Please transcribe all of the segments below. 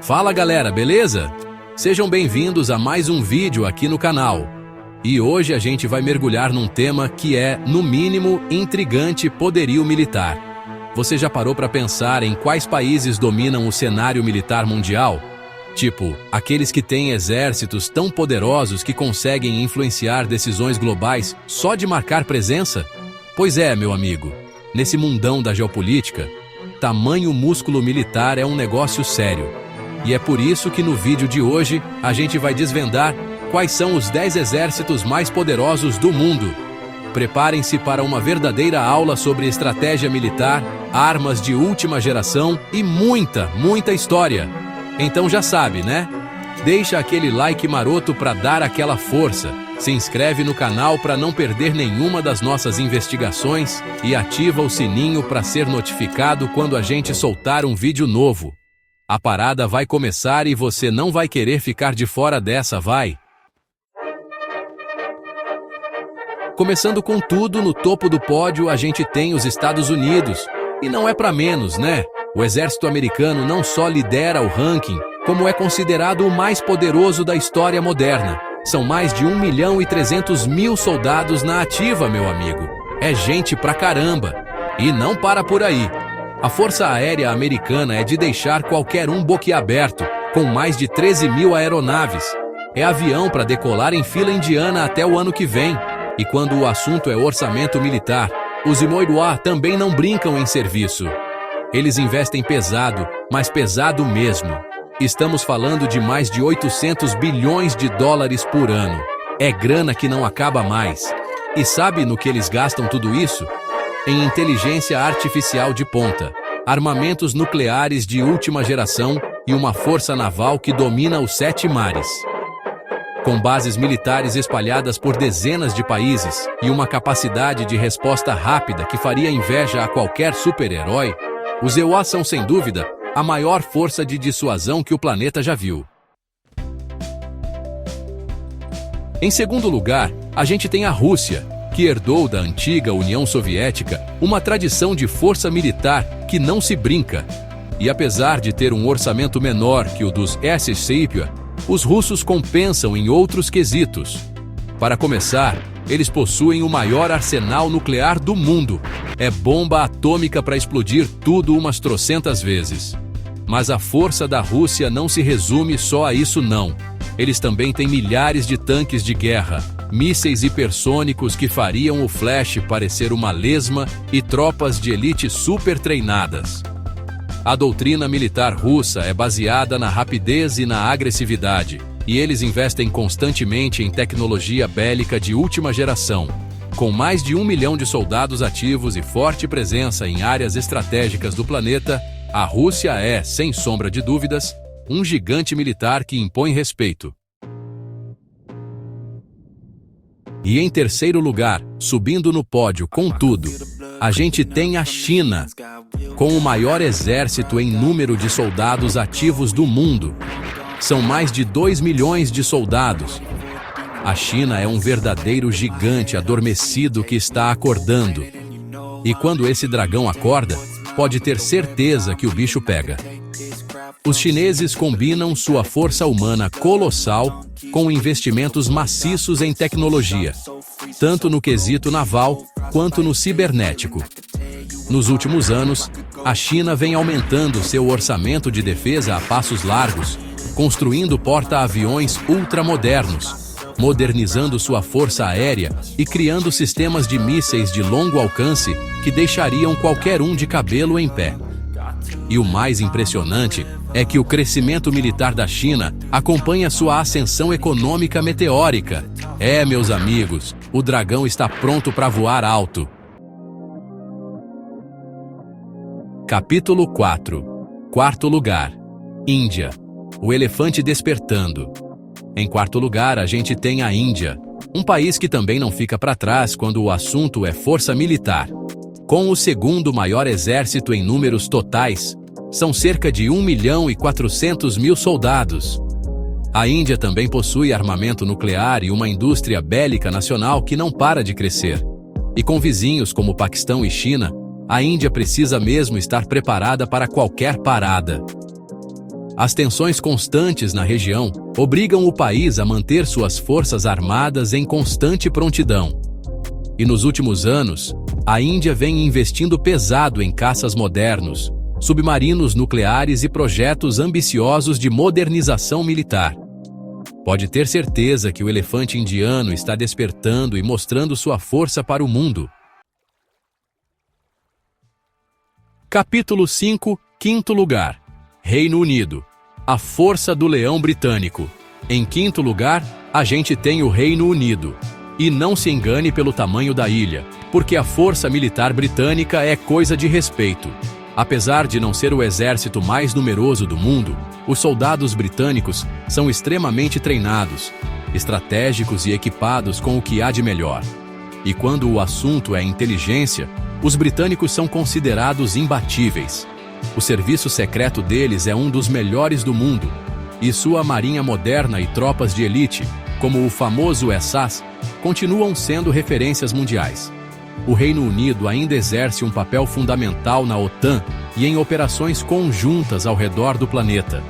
Fala galera, beleza? Sejam bem-vindos a mais um vídeo aqui no canal. E hoje a gente vai mergulhar num tema que é, no mínimo, intrigante: poderio militar. Você já parou para pensar em quais países dominam o cenário militar mundial? Tipo, aqueles que têm exércitos tão poderosos que conseguem influenciar decisões globais só de marcar presença? Pois é, meu amigo, nesse mundão da geopolítica, tamanho músculo militar é um negócio sério. E é por isso que no vídeo de hoje a gente vai desvendar quais são os 10 exércitos mais poderosos do mundo. Preparem-se para uma verdadeira aula sobre estratégia militar, armas de última geração e muita história. Então já sabe, né? Deixa aquele like maroto para dar aquela força, se inscreve no canal para não perder nenhuma das nossas investigações e ativa o sininho para ser notificado quando a gente soltar um vídeo novo. A parada vai começar e você não vai querer ficar de fora dessa, vai? Começando com tudo, no topo do pódio a gente tem os Estados Unidos. E não é para menos, né? O exército americano não só lidera o ranking, como é considerado o mais poderoso da história moderna. São mais de 1.300.000 soldados na ativa, meu amigo. É gente pra caramba. E não para por aí. A Força Aérea Americana é de deixar qualquer um boquiaberto, com mais de 13.000 aeronaves. É avião para decolar em fila indiana até o ano que vem. E quando o assunto é orçamento militar, os Imoiruá também não brincam em serviço. Eles investem pesado, mas pesado mesmo. Estamos falando de mais de 800 bilhões de dólares por ano. É grana que não acaba mais. E sabe no que eles gastam tudo isso? Em inteligência artificial de ponta, armamentos nucleares de última geração e uma força naval que domina os 7 mares. Com bases militares espalhadas por dezenas de países e uma capacidade de resposta rápida que faria inveja a qualquer super-herói, os EUA são, sem dúvida, a maior força de dissuasão que o planeta já viu. Em segundo lugar, a gente tem a Rússia, que herdou da antiga União Soviética uma tradição de força militar que não se brinca. E apesar de ter um orçamento menor que o dos SSCIP, os russos compensam em outros quesitos. Para começar, eles possuem o maior arsenal nuclear do mundo. É bomba atômica para explodir tudo umas trocentas vezes. Mas a força da Rússia não se resume só a isso não. Eles também têm milhares de tanques de guerra, mísseis hipersônicos que fariam o Flash parecer uma lesma e tropas de elite super treinadas. A doutrina militar russa é baseada na rapidez e na agressividade, e eles investem constantemente em tecnologia bélica de última geração. Com mais de 1 milhão de soldados ativos e forte presença em áreas estratégicas do planeta, a Rússia é, sem sombra de dúvidas, um gigante militar que impõe respeito. E em terceiro lugar, subindo no pódio com tudo, a gente tem a China, com o maior exército em número de soldados ativos do mundo. São mais de 2 milhões de soldados. A China é um verdadeiro gigante adormecido que está acordando. E quando esse dragão acorda, pode ter certeza que o bicho pega. Os chineses combinam sua força humana colossal com investimentos maciços em tecnologia, tanto no quesito naval quanto no cibernético. Nos últimos anos, a China vem aumentando seu orçamento de defesa a passos largos, construindo porta-aviões ultramodernos, modernizando sua força aérea e criando sistemas de mísseis de longo alcance que deixariam qualquer um de cabelo em pé. E o mais impressionante é que o crescimento militar da China acompanha sua ascensão econômica meteórica. É, meus amigos, o dragão está pronto para voar alto. Capítulo 4. Quarto lugar. Índia. O elefante despertando. Em quarto lugar, a gente tem a Índia, um país que também não fica para trás quando o assunto é força militar. Com o segundo maior exército em números totais, são cerca de 1.400.000 soldados. A Índia também possui armamento nuclear e uma indústria bélica nacional que não para de crescer. E com vizinhos como Paquistão e China, a Índia precisa mesmo estar preparada para qualquer parada. As tensões constantes na região obrigam o país a manter suas forças armadas em constante prontidão. E nos últimos anos, a Índia vem investindo pesado em caças modernos, submarinos nucleares e projetos ambiciosos de modernização militar. Pode ter certeza que o elefante indiano está despertando e mostrando sua força para o mundo. Capítulo 5, quinto lugar. Reino Unido. A força do leão britânico. Em quinto lugar, a gente tem o Reino Unido. E não se engane pelo tamanho da ilha, porque a força militar britânica é coisa de respeito. Apesar de não ser o exército mais numeroso do mundo, os soldados britânicos são extremamente treinados, estratégicos e equipados com o que há de melhor. E quando o assunto é inteligência, os britânicos são considerados imbatíveis. O serviço secreto deles é um dos melhores do mundo, e sua marinha moderna e tropas de elite, como o famoso SAS, continuam sendo referências mundiais. O Reino Unido ainda exerce um papel fundamental na OTAN e em operações conjuntas ao redor do planeta.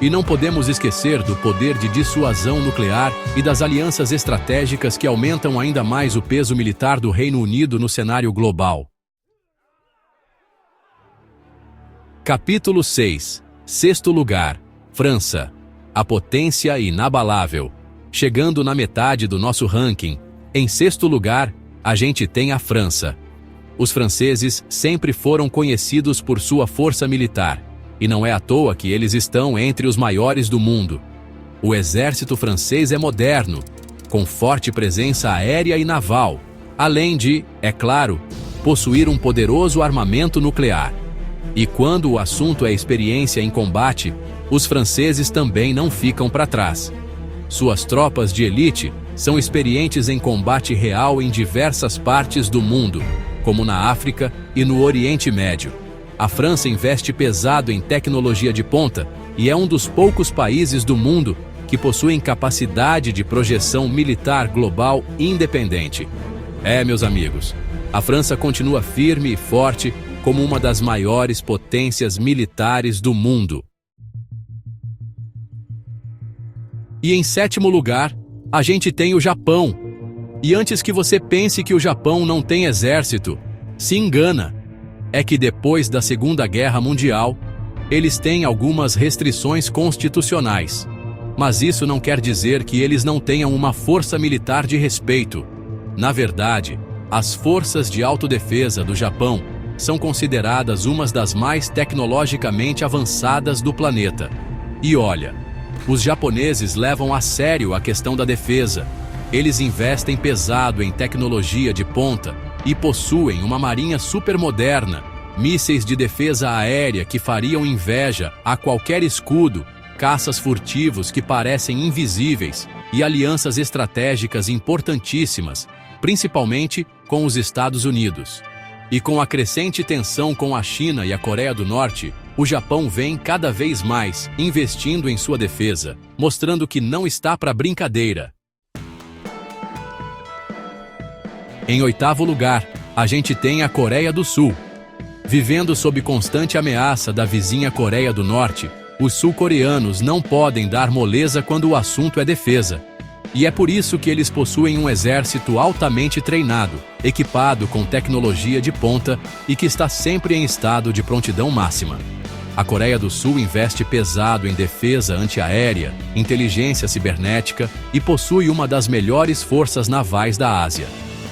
E não podemos esquecer do poder de dissuasão nuclear e das alianças estratégicas que aumentam ainda mais o peso militar do Reino Unido no cenário global. Capítulo 6. Sexto lugar. França. A potência inabalável. Chegando na metade do nosso ranking, em sexto lugar, a gente tem a França. Os franceses sempre foram conhecidos por sua força militar, e não é à toa que eles estão entre os maiores do mundo. O exército francês é moderno, com forte presença aérea e naval, além de, é claro, possuir um poderoso armamento nuclear. E quando o assunto é experiência em combate, os franceses também não ficam para trás. Suas tropas de elite são experientes em combate real em diversas partes do mundo, como na África e no Oriente Médio. A França investe pesado em tecnologia de ponta e é um dos poucos países do mundo que possuem capacidade de projeção militar global independente. Meus amigos, a França continua firme e forte como uma das maiores potências militares do mundo. E em sétimo lugar, a gente tem o Japão. E antes que você pense que o Japão não tem exército, se engana. É que depois da Segunda Guerra Mundial, eles têm algumas restrições constitucionais. Mas isso não quer dizer que eles não tenham uma força militar de respeito. Na verdade, as forças de autodefesa do Japão são consideradas umas das mais tecnologicamente avançadas do planeta. E olha, os japoneses levam a sério a questão da defesa. Eles investem pesado em tecnologia de ponta e possuem uma marinha supermoderna, mísseis de defesa aérea que fariam inveja a qualquer escudo, caças furtivos que parecem invisíveis e alianças estratégicas importantíssimas, principalmente com os Estados Unidos. E com a crescente tensão com a China e a Coreia do Norte, o Japão vem cada vez mais investindo em sua defesa, mostrando que não está para brincadeira. Em oitavo lugar, a gente tem a Coreia do Sul. Vivendo sob constante ameaça da vizinha Coreia do Norte, os sul-coreanos não podem dar moleza quando o assunto é defesa. E é por isso que eles possuem um exército altamente treinado, equipado com tecnologia de ponta e que está sempre em estado de prontidão máxima. A Coreia do Sul investe pesado em defesa antiaérea, inteligência cibernética e possui uma das melhores forças navais da Ásia.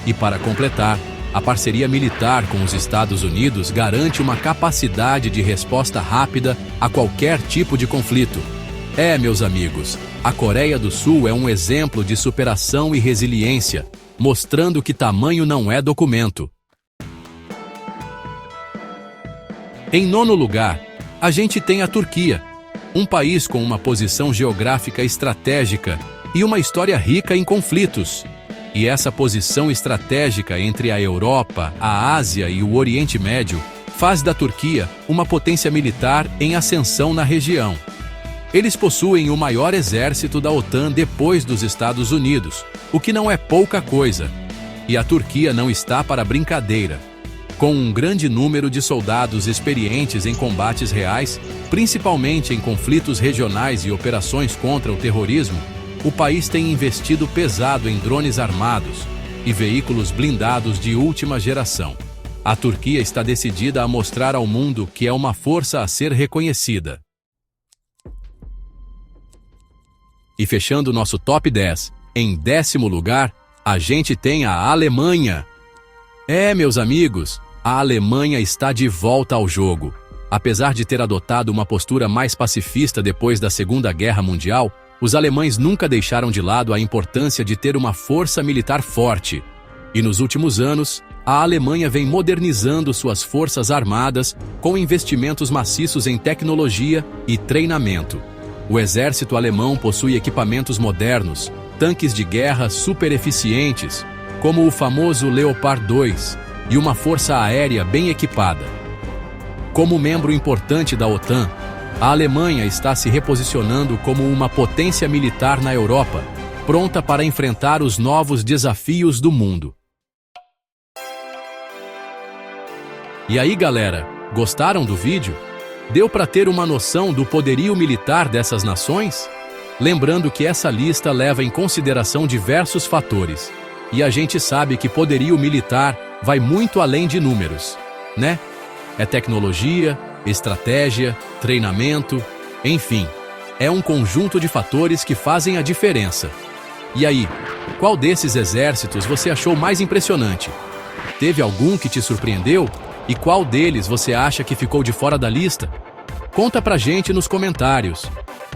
E para completar, a parceria militar com os Estados Unidos garante uma capacidade de resposta rápida a qualquer tipo de conflito. Meus amigos, a Coreia do Sul é um exemplo de superação e resiliência, mostrando que tamanho não é documento. Em nono lugar, a gente tem a Turquia, um país com uma posição geográfica estratégica e uma história rica em conflitos. E essa posição estratégica entre a Europa, a Ásia e o Oriente Médio faz da Turquia uma potência militar em ascensão na região. Eles possuem o maior exército da OTAN depois dos Estados Unidos, o que não é pouca coisa. E a Turquia não está para brincadeira. Com um grande número de soldados experientes em combates reais, principalmente em conflitos regionais e operações contra o terrorismo, o país tem investido pesado em drones armados e veículos blindados de última geração. A Turquia está decidida a mostrar ao mundo que é uma força a ser reconhecida. E fechando nosso top 10, em 10º lugar, a gente tem a Alemanha. Meus amigos, a Alemanha está de volta ao jogo. Apesar de ter adotado uma postura mais pacifista depois da Segunda Guerra Mundial, os alemães nunca deixaram de lado a importância de ter uma força militar forte. E nos últimos anos, a Alemanha vem modernizando suas forças armadas com investimentos maciços em tecnologia e treinamento. O exército alemão possui equipamentos modernos, tanques de guerra super eficientes, como o famoso Leopard 2, e uma força aérea bem equipada. Como membro importante da OTAN, a Alemanha está se reposicionando como uma potência militar na Europa, pronta para enfrentar os novos desafios do mundo. E aí, galera, gostaram do vídeo? Deu para ter uma noção do poderio militar dessas nações? Lembrando que essa lista leva em consideração diversos fatores, e a gente sabe que poderio militar vai muito além de números, né? É tecnologia, estratégia, treinamento, enfim, é um conjunto de fatores que fazem a diferença. E aí, qual desses exércitos você achou mais impressionante? Teve algum que te surpreendeu? E qual deles você acha que ficou de fora da lista? Conta pra gente nos comentários.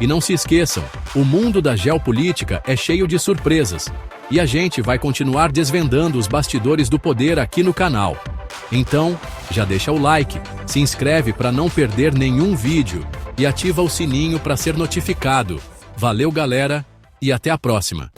E não se esqueçam, o mundo da geopolítica é cheio de surpresas, e a gente vai continuar desvendando os bastidores do poder aqui no canal. Então, já deixa o like, se inscreve para não perder nenhum vídeo e ativa o sininho para ser notificado. Valeu, galera, e até a próxima!